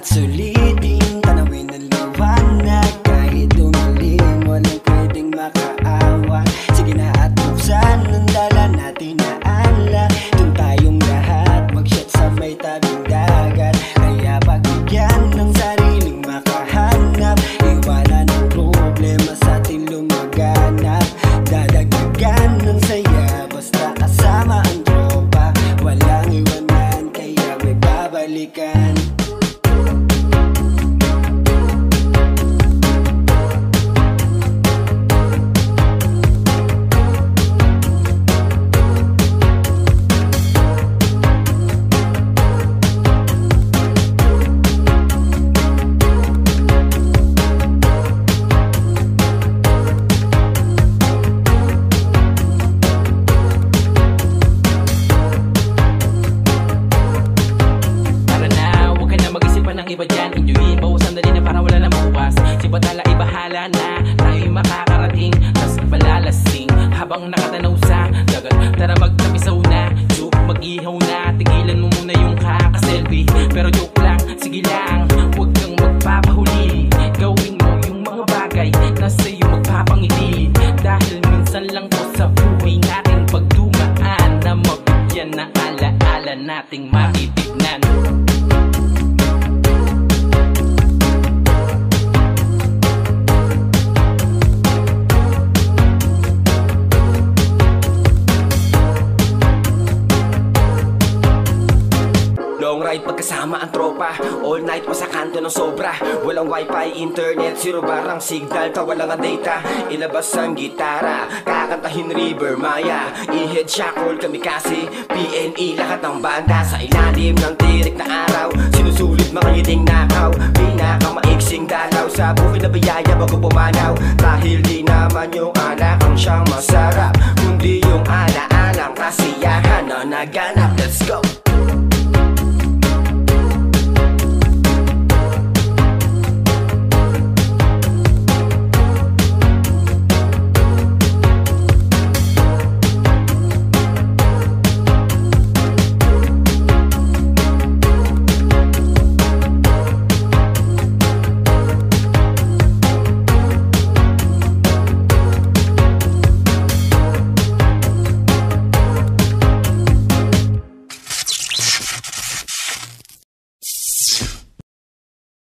at sulitin, tanawin ng liwanag. Kahit dumilim, walang pwedeng makaawa. Sige na at buksan ang dala natin na ala. Doon tayong lahat mag-shot sa may tabing dagat. Kaya pagbigyan ng sariling makahanap, iwala ng problema sa atin lumaganap. Dadagdagan ng saya basta kasama ang tropa. Walang iwanan kaya may babalikan. Iba dyan, enjoyin, bawasan dali na para wala na makuwas. Si Batala ay bahala na, tayo'y makakarating. Tas malalasing, habang nakatanaw sa dagat. Tara magtapisaw na, joke mag-ihaw na. Tigilan mo muna yung kakaselfie. Pero joke lang, sige lang, huwag kang magpapahuli. Gawin mo yung mga bagay na sa'yo magpapangiti. Dahil minsan lang to sa buhay natin pagdumaan, na mabigyan na alaala nating matitignan. Long ride pagkasama ang tropa, all night pa sa kanto ng sobra. Walang wifi, internet, zero barang signal, kawalang data. Ilabas ang gitara, kakantahin River Maya. I-head shackle kami kasi PNE, lahat ng banda. Sa ilalim ng tirik na araw, sinusulit mga ngiting nakaw. Pinakamaiksing dalaw sa buhay na biyaya bago pumanaw. Dahil di naman yung alak ang siyang masarap, kundi yung ala-alang kasiyahan na naganap. Let's go!